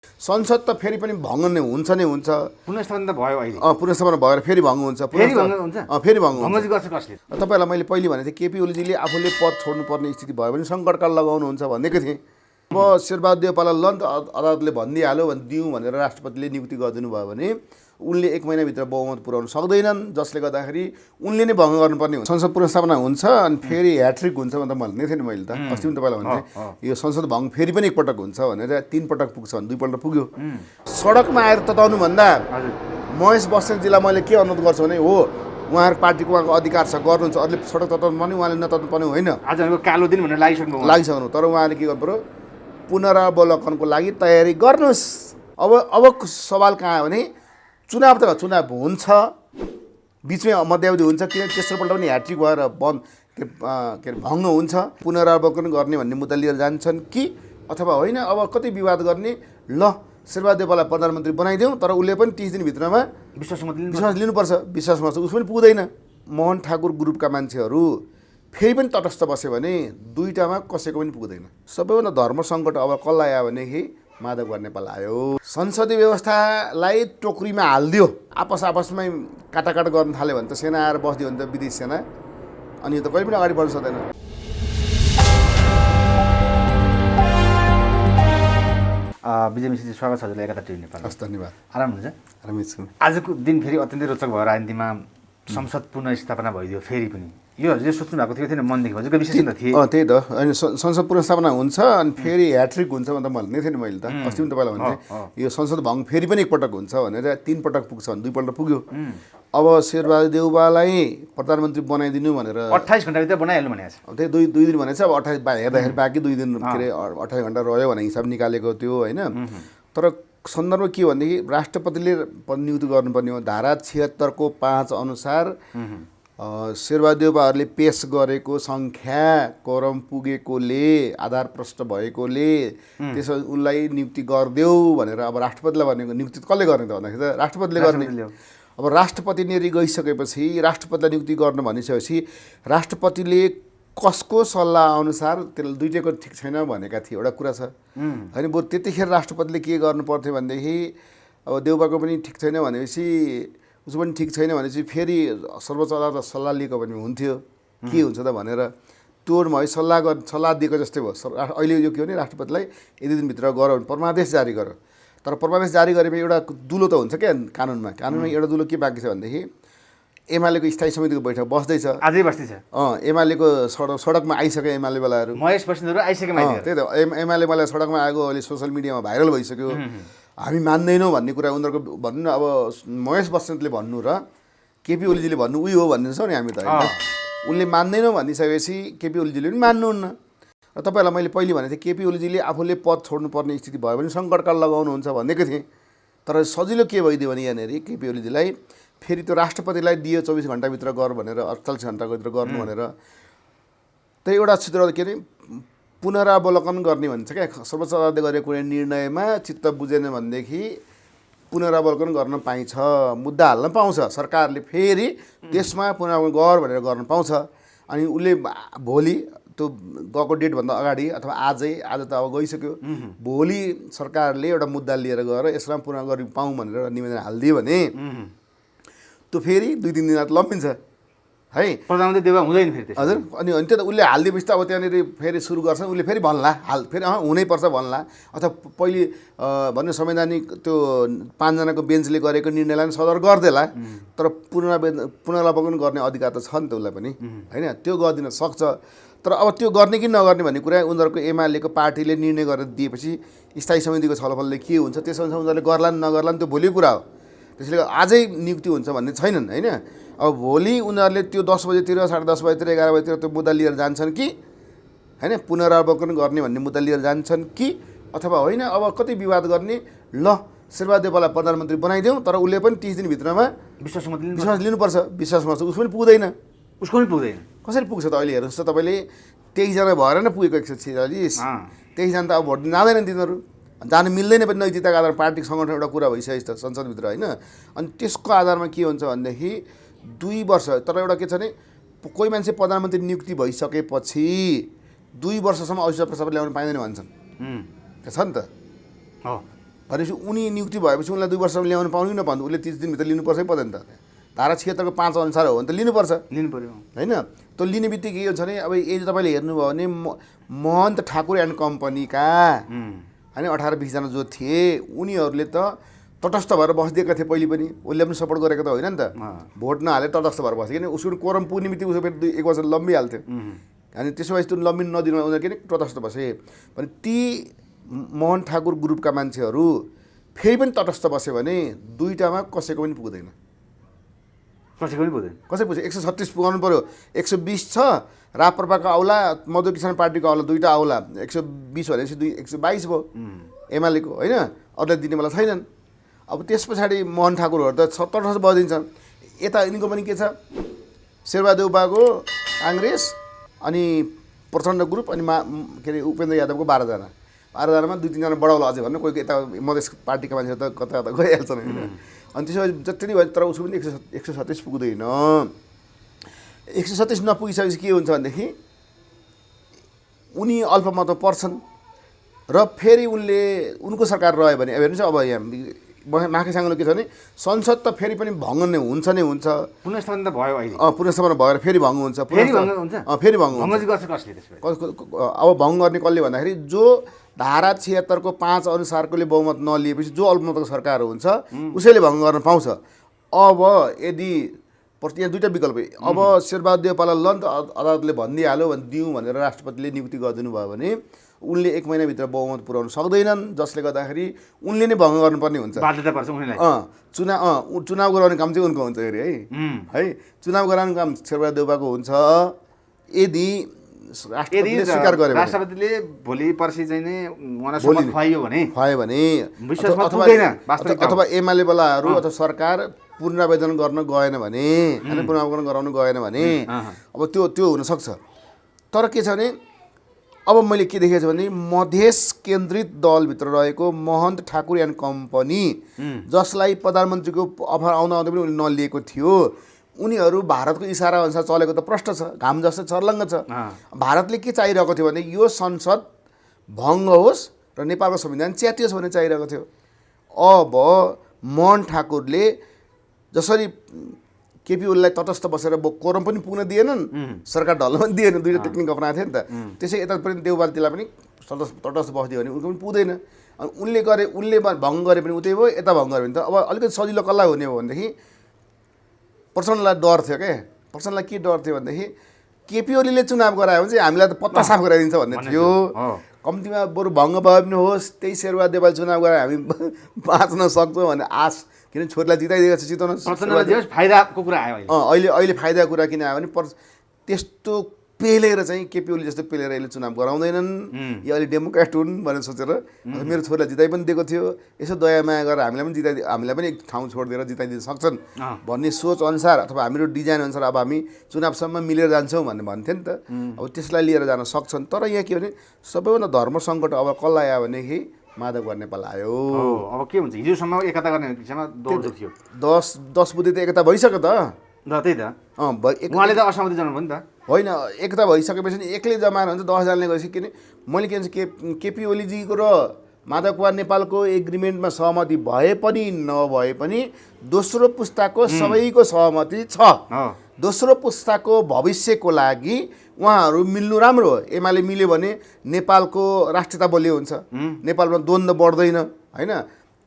संसद त फेरि पनि भङ्ग नै हुन्छ पुनर्स्थापन त भयो अहिले पुनर्स्थापना भएर फेरि भङ्ग हुन्छ फेरि भङ्ग हुन्छ फेरि भङ्ग भङ्ग चाहिँ गर्छ कसले तपाईँलाई मैले पहिले भनेको थिएँ केपी ओलीजीले आफूले पद छोड्नुपर्ने स्थिति भयो भने सङ्कटकाल लगाउनुहुन्छ भनेको थिएँ अब शेरबहादुर देउपालाई ल नि त अदालतले भनिदिइहाल्यो भने दिउँ भनेर राष्ट्रपतिले नियुक्ति गरिदिनु भयो भने उनले 1 महिनाभित्र बहुमत पुर्याउन सक्दैनन् जसले गर्दाखेरि उनले नै भङ्ग गर्नुपर्ने हुन्छ संसद पुनर्स्थापना हुन्छ अनि फेरि ह्याट्रिक हुन्छ भनेर भन्ने थिएँ नि मैले त अस्ति पनि तपाईँलाई भन्थेँ यो संसद भङ्ग फेरि पनि एकपटक हुन्छ भनेर 3 पटक पुग्छ भने 2 पल्ट पुग्यो सडकमा आएर तताउनुभन्दा महेश बस्नेतजीलाई मैले के अनुरोध गर्छु भने हो उहाँहरूको पार्टीको उहाँको अधिकार छ गर्नुहुन्छ अरूले सडक तताउनु पर्ने उहाँले नतताउनु पर्ने होइन आज कालो दिन भनेर लागिसक्नु तर उहाँले के गर्नु पऱ्यो पुनरावलोकनको लागि तयारी गर्नुहोस् अब सवाल कहाँ आयो भने चुनाव त चुनाव हुन्छ बिचमै मध्यावधि हुन्छ किन तेस्रो पल्ट पनि ह्याट्रिक भएर बन्द के अरे भङ्ग हुन्छ पुनरावलोकन गर्ने भन्ने मुद्दा लिएर जान्छन् कि अथवा होइन अब कति विवाद गर्ने ल शेरबहादुर देउपालाई प्रधानमन्त्री बनाइदेऊ तर उसले पनि 30 दिनभित्रमा विश्वास लिनुपर्छ विश्वासमा उस पनि पुग्दैन मोहन ठाकुर ग्रुपका मान्छेहरू फेरि पनि तटस्थ बस्यो भने दुईटामा कसैको पनि पुग्दैन सबैभन्दा धर्म सङ्कट अब कसलाई आयो भनेदेखि माधव नेपाल आयो संसदीय व्यवस्थालाई टोकरीमा हालिदियो आपसमै काटाकाट गर्न थाल्यो भने त सेना आएर बस्दियो भने त विदेश सेना अनि यो त कहिले पनि अगाडि बढ्न सक्दैन विजय मिश्रजी स्वागत छ हजुरलाई एकता टिभी नेपाल हस् धन्यवाद आराम हुन्छ आरामै छु आजको दिन फेरि अत्यन्तै रोचक भयो राजनीतिमा संसद पुनर्स्थापना भइदियो फेरि पनि यो हजुरले सोच्नु भएको थियो थिएन मनदेखि हजुरको विशेषता थिए त्यही त होइन संसद पुनर्स्थापना हुन्छ अनि फेरि ह्याट्रिक हुन्छ भनेर भन्ने थिएँ नि मैले त अस्ति पनि तपाईँलाई भन्थेँ यो संसद भङ्ग फेरि पनि एकपटक हुन्छ भनेर 3 पटक पुग्छ भने 2 पल्ट पुग्यो अब शेरबहादुर देउपालाई प्रधानमन्त्री बनाइदिनु भनेर 28 घण्टाभित्र बनाइहाल्नु भनेको छ त्यही 2 दिन भनेको छ अब 28 हेर्दाखेरि बाँकी 2 दिन के अरे 28 घण्टा रह्यो भने हिसाब निकालेको त्यो होइन तर सन्दर्भ के भनेदेखि राष्ट्रपतिले नियुक्ति गर्नुपर्ने हो धारा 76 को 5 अनुसार शेरबहादुर देउपाहरूले पेस गरेको सङ्ख्या कोरम पुगेकोले आधार प्रष्ट भएकोले त्यसो उनलाई नियुक्ति गरिदेऊ भनेर अब राष्ट्रपतिलाई भनेको नियुक्ति कसले गर्ने त भन्दाखेरि त राष्ट्रपतिले गर्ने अब राष्ट्रपति नेरी गइसकेपछि राष्ट्रपतिलाई नियुक्ति गर्नु भनिसकेपछि राष्ट्रपतिले कसको सल्लाह अनुसार त्यसले दुईटैको ठिक छैन भनेका थिए एउटा कुरा छ होइन बरु त्यतिखेर राष्ट्रपतिले के गर्नु पर्थ्यो भनेदेखि अब देउपाको पनि ठिक छैन भनेपछि उसको पनि ठिक छैन भनेपछि फेरि सर्वोच्च अदालतलाई सल्लाह लिएको भने हुन्थ्यो के हुन्छ त भनेर त्यो है सल्लाह दिएको जस्तै भयो अहिले यो के हो भने राष्ट्रपतिलाई यति दिनभित्र गर भने परमादेश जारी गर तर परमादेश जारी गरेपछि एउटा दुलो त हुन्छ क्या कानुनमा एउटा दुलो के बाँकी छ भनेदेखि एमालेको स्थायी समितिको बैठक बस्दैछ आजै बस्दैछ एमालेको सडकमा आइसक्यो एमाले वालाहरू महेश बस्नेतहरू आइसक्यो त्यही त एमाले वाला सडकमा आएको अहिले सोसियल मिडियामा भाइरल भइसक्यो हामी मान्दैनौँ भन्ने कुरा उनीहरूको भन्नु न अब महेश बस्नेतले भन्नु र केपी ओलीजीले भन्नु उही हो भन्ने छौँ नि हामी त होइन उनले मान्दैनौँ भनिसकेपछि केपी ओलीजीले पनि मान्नुहुन्न र तपाईँहरूलाई मैले पहिले भनेको थिएँ केपी ओलीजीले आफूले पद छोड्नुपर्ने स्थिति भयो भने सङ्कटकाल लगाउनुहुन्छ भनेको थिएँ तर सजिलो के भइदियो भने यहाँनिर केपी ओलीजीलाई फेरि त्यो राष्ट्रपतिलाई दियो 24 घण्टाभित्र गर भनेर 48 घण्टाको भित्र गर्नु भनेर त्यही एउटा छिद्र के अरे पुनरावलोकन गर्ने भन्छ क्या सर्वोच्च अदालतले गरेको कुनै निर्णयमा चित्त बुझेन भनेदेखि पुनरावलोकन गर्न पाइन्छ मुद्दा हाल्न पाउँछ सरकारले फेरि त्यसमा पुनरावलोकन गर भनेर गर्न पाउँछ अनि उसले भोलि त्यो गएको डेटभन्दा अगाडि अथवा आज त अब गइसक्यो भोलि सरकारले एउटा मुद्दा लिएर गएर यसलाई पुनः गरी पाऊँ भनेर निवेदन हालिदियो भने त्यो फेरि 2-3 दिन लम्बिन्छ है प्रधानमन्त्री देउपा हुँदैन फेरि हजुर अनि त्यो त उसले हालिदिएपछि त अब त्यहाँनिर फेरि सुरु गर्छ उसले फेरि भन्ला फेरि हुनैपर्छ भन्ला अथवा पहिले भन्नु संवैधानिक त्यो 5 जनाको बेन्चले गरेको निर्णयलाई पनि सदर गर्देला तर पुनरावलोकन गर्ने अधिकार त छ नि त उसलाई पनि होइन त्यो गरिदिन सक्छ तर अब त्यो गर्ने कि नगर्ने भन्ने कुरा उनीहरूको एमालेको पार्टीले निर्णय गरेर दिएपछि स्थायी समितिको छलफलले के हुन्छ त्यसअनुसार उनीहरूले गर्लान् नगर्लान् त्यो भोलि कुरा हो त्यसले आजै नियुक्ति हुन्छ भन्ने छैनन् होइन अब भोलि उनीहरूले त्यो 10 बजेतिर 10:30 बजेतिर 11 बजेतिर त्यो मुद्दा लिएर जान्छन् कि होइन पुनरावलोकन गर्ने भन्ने मुद्दा लिएर जान्छन् कि अथवा होइन अब कति विवाद गर्ने ल शेरबहादुर देउपालाई प्रधानमन्त्री बनाइदेऊ तर उसले पनि 30 दिनभित्रमा विश्वास लिनुपर्छ विश्वासमा उसको पनि पुग्दैन कसरी पुग्छ त अहिले हेर्नुहोस् त तपाईँले 23 जना भएर नै पुगेको 146 23 जना त अब भोट जाँदैनन् तिनीहरू जानु मिल्दैन पनि नैतिकताको आधारमा पार्टी सङ्गठन एउटा कुरा भइसकेको छ संसदभित्र होइन अनि त्यसको आधारमा के हुन्छ भनेदेखि 2 वर्ष तर एउटा के छ भने कोही मान्छे प्रधानमन्त्री नियुक्ति भइसकेपछि 2 वर्षसम्म ऐश्वर्या प्रसाद ल्याउन पाइँदैन भन्छन् छ नि त भनेपछि उनी नियुक्ति भएपछि उनलाई 2 वर्षमा ल्याउनु पाउनु नपाउनु उसले 30 दिनभित्र लिनुपर्छै पर्दैन त धारा 76 को 5 अनुसार हो भने त लिनुपर्छ लिनु पर्यो होइन त्यो लिने बित्तिकै के हुन्छ भने अब यदि तपाईँले हेर्नुभयो भने महन्त ठाकुर एन्ड कम्पनीका होइन 18-20 जना जो थिए उनीहरूले त तटस्थ भएर बसिदिएका थिए पहिले पनि उसले पनि सपोर्ट गरेको त होइन नि त भोट नहाले तटस्थ भएर बस्यो किन उसको कोरम पुग्ने बित्तिकै उसको फेरि 1 वर्ष लम्बिहाल्थ्यो अनि त्यसो भए त्यो लम्बिन नदिनु उनीहरू किन तटस्थ बसे भने ती मोहन ठाकुर ग्रुपका मान्छेहरू फेरि पनि तटस्थ बस्यो भने दुईटामा कसैको पनि पुग्दैन कसै पुग्छ 136 पुगाउनु पर्यो 120 छ राप्रपाको औला मजदुर किसान पार्टीको औला दुईटा औला 120 भनेपछि 122 भयो एमालेको होइन अरूलाई दिने बेला छैनन् अब त्यस पछाडि मोहन ठाकुरहरू त तटस्थ बसिदिन्छन् यता यिनीको पनि के छ शेरबहादुर काङ्ग्रेस अनि प्रचण्ड ग्रुप अनि के अरे उपेन्द्र यादवको 12 जना 12 जनामा 2-3 जना बढाउला अझै भन्नु कोही यता मधेस पार्टीका मान्छेहरू त कता कता गइहाल्छन् होइन अनि त्यसो भए जति नै भयो तर उसको पनि 137 पुग्दैन 137 नपुगिसकेपछि के हुन्छ भनेदेखि उनी अल्पमतमा पर्छन् र फेरि उनको सरकार रह्यो भने हेर्नुहोस् अब यहाँ माखेसाङ्गोले के छ भने संसद त फेरि पनि भङ्ग नै हुन्छ पुनर्स्थापन त भयो अहिले पुनर्स्थापन भएर फेरि भङ्ग हुन्छ फेरि भङ्ग अब भङ्ग गर्ने कसले भन्दाखेरि जो धारा 76 को 5 अनुसारकोले बहुमत नलिएपछि जो अल्पमतको सरकार हुन्छ उसैले भङ्ग गर्न पाउँछ अब यदि यहाँ दुईटा विकल्प अब शेरबहादुर देउपालाई ल नि त अदालतले भनिदिइहाल्यो भने दिउँ भनेर राष्ट्रपतिले नियुक्ति गरिदिनु भयो भने उनले 1 महिनाभित्र बहुमत पुर्याउन सक्दैनन् जसले गर्दाखेरि उनले नै भङ्ग गर्नुपर्ने हुन्छ बाध्यता पर्छ उनीलाई चुनाव गराउने काम चाहिँ उनको हुन्छ अरे है चुनाव गराउने काम शेरबहादुर देउपाको हुन्छ यदि राष्ट्रपतिले स्वीकार गर्यो राष्ट्रपतिले भोलि पर्सि चाहिँ नै उहाँलाई शपथ खुवाइयो भने अथवा एमाले वालाहरू अथवा सरकार पुनरावेदन गर्न गएन भने हैन पुनरावेदन गराउन गएन भने अब त्यो हुन सक्छ तर के छ भने अब मैले के देखेको छु भने मधेस केन्द्रित दलभित्र रहेको महन्त ठाकुर एन्ड कम्पनी जसलाई प्रधानमन्त्रीको अफर आउँदा पनि उनीहरूले नलिएको थियो उनीहरू भारतको इसारा अनुसार चलेको त प्रष्ट छ घाम जस्तै छर्लङ्ग छ भारतले के चाहिरहेको थियो भने यो संसद भङ्ग होस् र नेपालको संविधान च्यातियोस् भन्ने चाहिरहेको थियो अब मोहन ठाकुरले जसरी केपी ओलीलाई तटस्थ बसेर कोरम पनि पुग्न दिएनन् सरकार ढल्न पनि दिएन दुईटा टेक्निक अपनाएको थियो नि त त्यसै यता पनि देउपालतिलाई पनि तटस्थ बस्दियो भने उनको पनि पुग्दैन अनि उनले भङ्ग गरे पनि उतै भयो यता भङ्ग गरे भने त अब अलिकति सजिलो कसलाई हुने हो भनेदेखि प्रचण्डलाई डर थियो क्या प्रचण्डलाई के डर थियो भनेदेखि केपी ओलीले चुनाव गरायो भने चाहिँ हामीलाई त पत्ता साफ गराइदिन्छ भन्ने थियो कम्तीमा बरु भङ्ग भए पनि होस् त्यही शेरबहादुर देउपाले चुनाव गरायो हामी बाँच्न सक्छौँ भन्ने आश किनभने छोरीलाई जिताइदिएको छ चिताउन फाइदाको कुरा आयो अहिले फाइदाको कुरा किन आयो भने त्यस्तो पेलेर चाहिँ केपी ओली जस्तो पेलेर अहिले चुनाव गराउँदैनन् यो अहिले डेमोक्रेट हुन् भनेर सोचेर मेरो छोरीलाई जिताइ पनि दिएको थियो यसो दया माया गरेर हामीलाई पनि एक ठाउँ छोडिदिएर जिताइदिन सक्छन् भन्ने सोच अनुसार अथवा हाम्रो डिजाइन अनुसार अब हामी चुनावसम्म मिलेर जान्छौँ भन्ने भन्थ्यो नि त अब त्यसलाई लिएर जान सक्छन् तर यहाँ के भने सबैभन्दा धर्म सङ्कट अब कसलाई आयो भनेदेखि माधव नेपाल आयो अब के हुन्छ हिजोसम्म एकता गर्ने दिशामा दौड थियो 10 बुद्धि त एकता भइसक्यो त त्यही त उहाँले त असहमति जनाउनु भयो नि त होइन एकता भइसकेपछि नि एक्लै जमाएर हुन्छ 10 जनाले गएपछि किन मैले के भन्छ केपी ओलीजीको र माधव कुमार नेपालको एग्रिमेन्टमा सहमति भए पनि नभए पनि दोस्रो पुस्ताको सबैको सहमति छ दोस्रो पुस्ताको भविष्यको लागि उहाँहरू मिल्नु राम्रो हो एमाले मिल्यो भने नेपालको राष्ट्रियता बलियो हुन्छ नेपालमा द्वन्द्व बढ्दैन होइन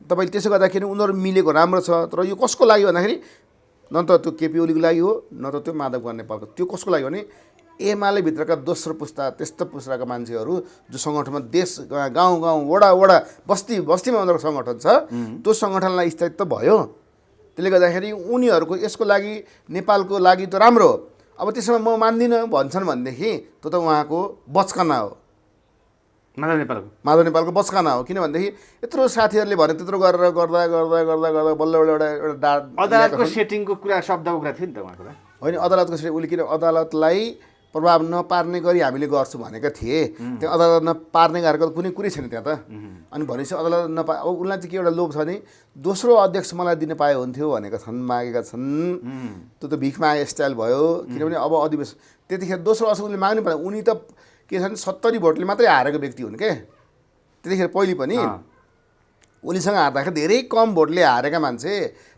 तपाईले त्यसो गर्दाखेरि उनीहरू मिलेको राम्रो छ तर यो कसको लागि भन्दाखेरि न त त्यो केपी ओलीको लागि हो न त त्यो माधव कुमार नेपालको त्यो कसको लागि भने एमाले भित्रका दोस्रो पुस्ता त्यस्तो पुस्ताका मान्छेहरू जो सङ्गठनमा देश गाउँ वडा बस्तीमा उनीहरूको सङ्गठन छ त्यो सङ्गठनलाई स्थायित्व भयो त्यसले गर्दाखेरि उनीहरूको यसको लागि नेपालको लागि त राम्रो हो अब त्यसमा म मान्दिनँ भन्छन् भनेदेखि त्यो त उहाँको बचकना हो माधव नेपालको बचकना हो किनभनेदेखि यत्रो साथीहरूले भने त्यत्रो गरेर गर्दा बल्ल एउटा अदालतको सेटिङको कुरा शब्दको कुरा थियो नि त उहाँको होइन अदालतको सेटिङ उसले किन अदालतलाई प्रभाव नपार्ने गरी हामीले गर्छौँ भनेका थिए त्यहाँ अदालत नपार्ने गरेको कुनै कुरै छैन त्यहाँ त अनि भनेपछि अदालत अब उनलाई चाहिँ के एउटा लोभ छ भने दोस्रो अध्यक्ष मलाई दिन पाए हुन्थ्यो भनेका छन् मागेका छन् त्यो त भिख मागे स्टाइल भयो किनभने अब अधिवेशन त्यतिखेर दोस्रो अध्यक्ष उनले माग्नु पर्यो उनी त के छ भने 70 भोटले मात्रै हारेको व्यक्ति हुन् के त्यतिखेर पहिले पनि ओलीसँग हार्दाखेरि धेरै कम भोटले हारेका मान्छे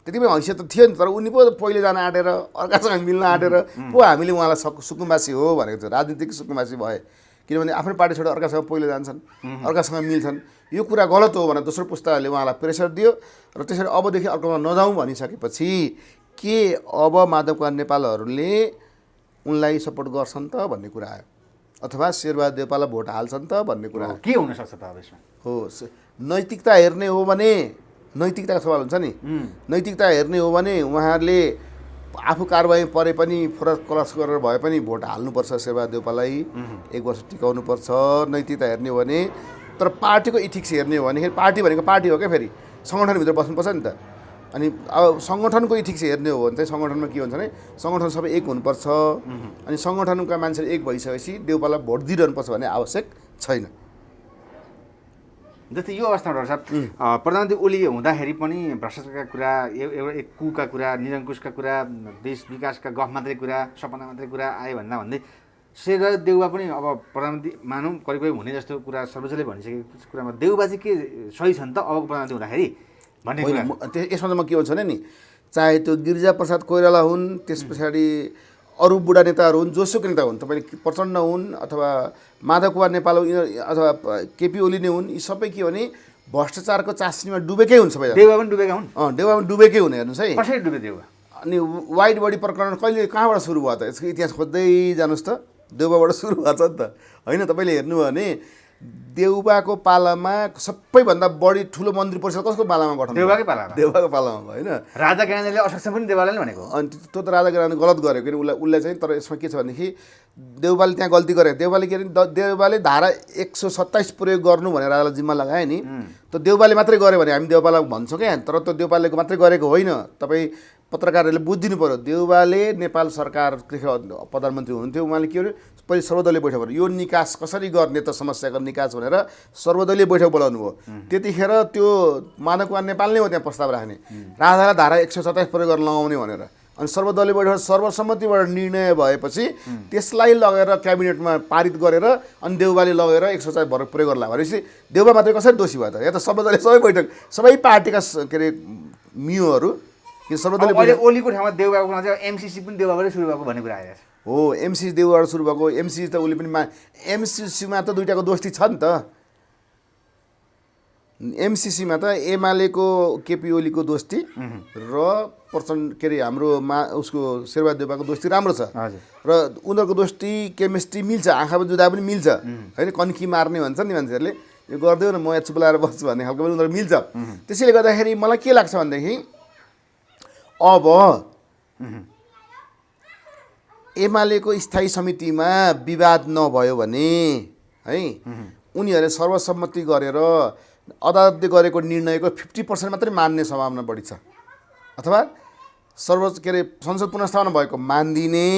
त्यति पनि हैसियत त थियो नि, तर उनी पो पहिले जान आँटेर अर्कासँग मिल्न आँटेर पो हामीले उहाँलाई सुकुम्बासी हो भनेको थियो, राजनीतिक सुकुम्बासी भए। किनभने आफ्नो पार्टी छोडेर अर्कासँग पहिलो जान्छन्, अर्कासँग मिल्छन्। यो कुरा गलत हो भनेर दोस्रो पुस्ताले उहाँलाई प्रेसर दियो र त्यसरी अबदेखि अर्कोमा नजाउँ भनिसकेपछि के अब माधव नेपालहरूले उनलाई सपोर्ट गर्छन् त भन्ने कुरा आयो, अथवा शेरबहादुर देउपालाई भोट हाल्छन् त भन्ने कुरा के हुनसक्छ त अब यसमा? हो। नैतिकता हेर्ने हो भने नैतिकताको सवाल हुन्छ नि, नैतिकता हेर्ने हो भने उहाँहरूले आफू कारबाही परे पनि फरक क्लस गरेर भए पनि भोट हाल्नुपर्छ शेरबहादुर देउपालाई, 1 वर्ष टिकाउनुपर्छ नैतिकता हेर्ने हो भने। तर पार्टीको इथिक्स हेर्ने हो भनेखेरि पार्टी भनेको पार्टी हो क्या, फेरि सङ्गठनभित्र बस्नुपर्छ नि त। अनि अब सङ्गठनको इथिक्स हेर्ने हो भने चाहिँ सङ्गठनमा के हुन्छ भने सङ्गठन सबै एक हुनुपर्छ। अनि सङ्गठनका मान्छेहरू एक भइसकेपछि देउपालाई भोट दिइरहनुपर्छ भन्ने आवश्यक छैन। जस्तै यो अवस्थामा डाक्टर साहब प्रधानमन्त्री ओली हुँदाखेरि पनि भ्रष्टाचारका कुरा, एउटा एक कुका कुरा, निरङ्कुशका कुरा, देश विकासका गफ मात्रै कुरा, सपना मात्रै कुरा आयो भन्दै शेरबहादुर देउबा पनि अब प्रधानमन्त्री मानौँ करिब करिब हुने जस्तो कुरा सर्वोच्चले भनिसकेको कुरामा देउबा चाहिँ के सही छन् त अबको प्रधानमन्त्री हुँदाखेरि भन्ने कुरा? यसमा चाहिँ म के भन्छु भने नि, चाहे त्यो गिरिजाप्रसाद कोइराला हुन्, त्यस पछाडि अरू बुढा नेताहरू हुन्, जोसुकै नेता हुन्, तपाईँले प्रचण्ड हुन् अथवा माधव कुमार नेपाल अथवा केपी ओली नै हुन्, यी सबै के भने भ्रष्टाचारको चासनीमा डुबेकै हुन्छ सबै। देउबा पनि डुबेका हुन्? देउबा पनि डुबेकै हुने, हेर्नुहोस् है। कसरी डुबे देउबा? अनि वाइड बडी प्रकरण कहिले कहाँबाट सुरु भयो त? यसको इतिहास खोज्दै जानुहोस् त, देउबाबाट सुरु भएको छ नि त, होइन? तपाईँले हेर्नुभयो भने देउबाको पालामा सबैभन्दा बढी ठुलो मन्त्री परिषद कसको पालामा गठन? देउबाकै पालामा। देउबाको पालामा भयो, होइन? राजा ज्ञानेले असक्षम पनि देउबालाई नै भनेको। अनि त्यो त राजा ज्ञानेले गलत गरेको, किन उसलाई चाहिँ। तर यसमा के छ भनेदेखि देउबाले त्यहाँ गल्ती गरे। देउबाले के अरे देउबाले धारा 127 प्रयोग गर्नु भनेर राजालाई जिम्मा लगाए नि, त देउबाले मात्रै गऱ्यो भने हामी देउबालाई भन्छौँ क्या, तर त्यो देउबाले मात्रै गरेको होइन। तपाईँ पत्रकारहरूले बुझिदिनु पऱ्यो। देउबाले नेपाल सरकार प्रधानमन्त्री हुनुहुन्थ्यो, उहाँले के अरे पहिले सर्वदलीय बैठक गरेर यो निकास कसरी गर्ने त, समस्याको निकास भनेर सर्वदलीय बैठक बोलाउनु भयो। त्यतिखेर त्यो माधव कुमार नेपाल नै हो त्यहाँ प्रस्ताव राख्ने, राजालाई धारा 127 प्रयोग गरेर लगाउने भनेर। अनि सर्वदलीय बैठक सर्वसम्मतिबाट निर्णय भएपछि त्यसलाई लगेर क्याबिनेटमा पारित गरेर अनि देउबाले लगेर 127 प्रयोग गर्ला भनेपछि देउबा मात्रै कसरी दोषी भयो त? या त सर्वदलीय सबै बैठक सबै पार्टीका के अरे मियोहरू कि सर्वदलीय बैठक। ओलीको ठाउँमा देउबाको नाम चाहिँ एमसिसी पनि देउबाबाटै सुरु भएको भन्ने कुरा आइरहेको छ। हो, एमसिसी देउबाट सुरु भएको। एमसिसी त उसले पनि एमसिसीमा त दुईटाको दोस्ती छ नि त। एमसिसीमा त एमालेको केपी ओलीको दोस्ती र प्रचण्ड के अरे हाम्रो उसको शेरबहादुर देउबाको दोस्ती राम्रो छ। र उनीहरूको दोस्ती केमिस्ट्री मिल्छ, आँखामा जुदा पनि मिल्छ, होइन? कन्की मार्ने भन्छ नि मान्छेहरूले, यो गरिदेऊ न म यहाँ चुप लगाएर बस्छु भन्ने खालको पनि उनीहरू मिल्छ। त्यसैले गर्दाखेरि मलाई के लाग्छ भनेदेखि अब एमालेको स्थायी समितिमा विवाद नभयो भने है उनीहरूले सर्वसम्मति गरेर अदालतले गरेको निर्णयको 50% मात्रै मान्ने सम्भावना बढी छ, अथवा सर्वोच्च के अरे संसद पुनर्स्थापना भएको मान्दिने।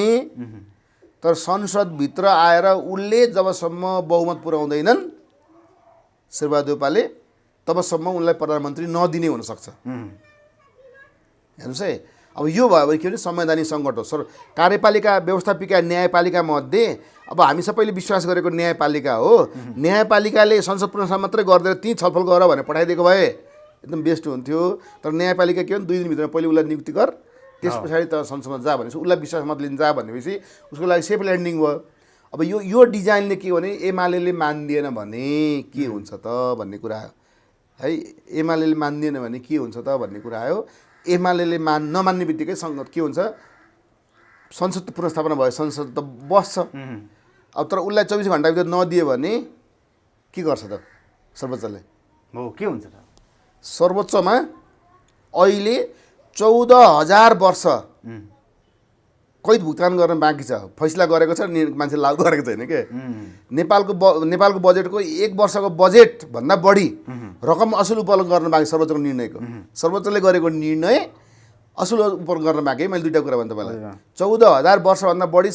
तर संसदभित्र आएर उसले जबसम्म बहुमत पुर्याउँदैनन् शेरबहादुर देउपाले तबसम्म उनलाई प्रधानमन्त्री नदिने हुनसक्छ। हेर्नुहोस् है, अब यो भयो भने के भने संवैधानिक सङ्कट हो। कार्यपालिका व्यवस्थापिका न्यायपालिका मध्ये अब हामी सबैले विश्वास गरेको न्यायपालिका हो। न्यायपालिकाले संसद पुनर्स्थापना मात्रै गरिदिएर त्यहीँ छलफल गर भने पठाइदिएको भए एकदम बेस्ट हुन्थ्यो। तर न्यायपालिका के हो, 2 दिनभित्र पहिले उसलाई नियुक्ति गर, त्यस पछाडि त संसदमा जा भनेपछि उसलाई विश्वास मत लिन जा भनेपछि उसको लागि सेफ ल्यान्डिङ भयो। अब यो डिजाइनले के भने एमाले मान्दिएन भने के हुन्छ त भन्ने कुरा आयो है। एमाले मान्दिएन भने के हुन्छ त भन्ने कुरा आयो। एमाले नमान्ने बित्तिकै के हुन्छ, संसद पुनर्स्थापना भयो, संसद त बस्छ। अब तर उसलाई 24 घन्टाभित्र नदियो भने के गर्छ त सर्वोच्चले? हो, के हुन्छ त? सर्वोच्चमा अहिले 14,000 वर्ष कैद भुक्तान गर्न बाँकी छ। फैसला गरेको छ, मान्छे लागू गरेको छैन के। नेपालको बजेटको 1 वर्षको बजेटभन्दा बढी रकम असुल उपलब्ध गर्न बाँकी सर्वोच्चको निर्णयको। सर्वोच्चले गरेको निर्णय असुल उपलब्ध गर्न बाँकी है। मैले दुईवटा कुरा भने तपाईँलाई 14,000 वर्षभन्दा बढी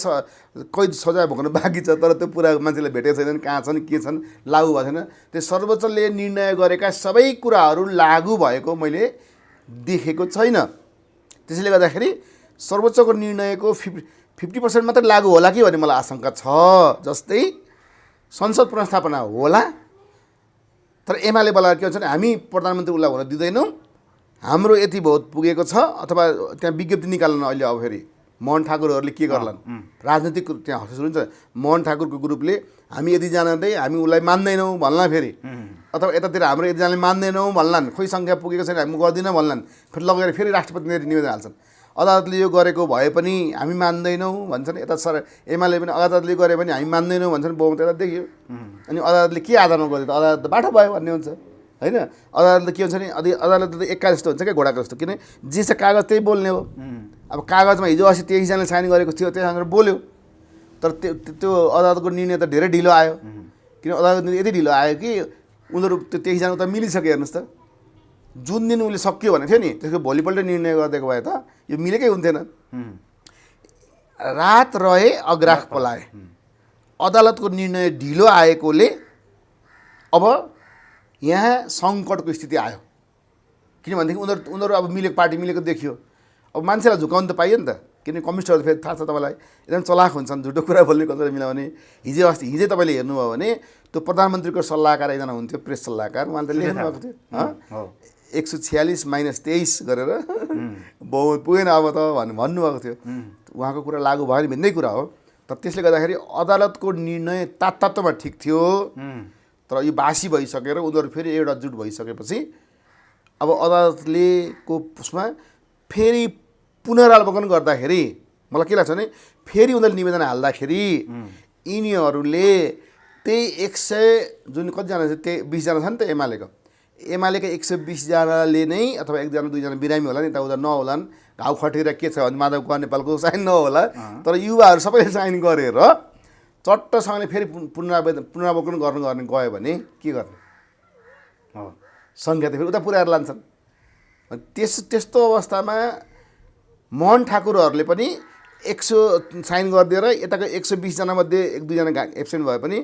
कैद सजाय भोग्न बाँकी छ, तर त्यो पुरा मान्छेले भेटेको छैनन्, कहाँ छन् के छन्, लागू भएको छैन। त्यो सर्वोच्चले निर्णय गरेका सबै कुराहरू लागू भएको मैले देखेको छैन। त्यसैले गर्दाखेरि सर्वोच्चको निर्णयको 50% मात्रै लागू होला कि भन्ने मलाई आशंका छ। जस्तै संसद पुनर्स्थापना होला, तर एमाले बोलाएर के भन्छ भने हामी प्रधानमन्त्री उसलाई हुन दिँदैनौँ, हाम्रो यति भोट पुगेको छ, अथवा त्यहाँ विज्ञप्ति निकाल्न अहिले अब फेरि मोहन ठाकुरहरूले के गर्लान्, राजनीतिक त्यहाँ सुरु हुन्छ, मोहन ठाकुरको ग्रुपले हामी यति जाँदै हामी उसलाई मान्दैनौँ भन्ला फेरि, अथवा यतातिर हाम्रो यतिजनाले मान्दैनौँ भन्लान्, खोइ सङ्ख्या पुगेको छैन हामी गर्दिनँ भन्लान्, फेरि लगेर फेरि राष्ट्रपतिले निवेदन हाल्छन्, अदालतले यो गरेको भए पनि हामी मान्दैनौँ भन्छन्, यता सर एमाले पनि अदालतले गरे पनि हामी मान्दैनौँ भन्छन्, बहुमत यता देखियो। अनि अदालतले के आधारमा गर्यो त, अदालत त बाटो भयो भन्ने हुन्छ होइन। अदालतले के हुन्छ भने अदालत त एक्का जस्तो हुन्छ क्या, घोडाको जस्तो, किन जे छ कागज त्यही बोल्ने हो। अब कागजमा हिजो अस्ति 23जनाले साइन गरेको थियो, त्यहाँबाट बोल्यो, तर त्यो अदालतको निर्णय त धेरै ढिलो आयो, किन अदालतको निर्णय यति ढिलो आयो कि उनीहरू त्यो 23जना त मिलिसक्यो। हेर्नुहोस् त, जुन दिन उसले सक्यो भनेको थियो नि, त्यसको भोलिपल्ट निर्णय गरिदिएको भए त यो मिलेकै हुन्थेन। रात रहे अग्राह पलाए, अदालतको निर्णय ढिलो आएकोले अब यहाँ सङ्कटको स्थिति आयो, किनभनेदेखि उनीहरू अब मिलेको पार्टी मिलेको देखियो। अब मान्छेलाई झुकाउनु त पाइयो नि त, किनभने कम्युनिस्टहरू फेरि थाहा छ तपाईँलाई एकदम चलाख हुन्छन्, झुटो कुरा बोल्ने कसरी मिलाउने। हिजै तपाईँले हेर्नुभयो भने त्यो प्रधानमन्त्रीको सल्लाहकार एकजना हुन्थ्यो, प्रेस सल्लाहकार, उहाँले त लेख्नु भएको थियो 146 - 23 गरेर बहुमत पुगेन अब त भन्नुभएको थियो। उहाँको कुरा लागु भयो नि भिन्दै कुरा हो। तर त्यसले गर्दाखेरि अदालतको निर्णय तात्तातोमा ठिक थियो, तर यो बासी भइसकेर उनीहरू फेरि एउटा जुट भइसकेपछि अब अदालतले को उसमा फेरि पुनरावलोकन गर्दाखेरि मलाई के लाग्छ भने फेरि उनीहरूले निवेदन हाल्दाखेरि यिनीहरूले त्यही 100 जुन कतिजना छ, त्यही 20जना छ नि त एमालेका 120जनाले नै, अथवा 1 जना 2 जना बिरामी होला नि, यताउता नहोलान्, घाउ खटेर के छ भने माधव कुमार नेपालको साइन नहोला, तर युवाहरू सबैले साइन गरेर चट्टसँगले फेरि पुनरावलोकन गर्ने गयो भने के गर्ने, सङ्ख्या त फेरि उता पुऱ्याएर लान्छन्। त्यस्तो अवस्थामा मोहन ठाकुरहरूले पनि 100 साइन गरिदिएर यताको 120जना मध्ये 1-2 जना एब्सेन्ट भए पनि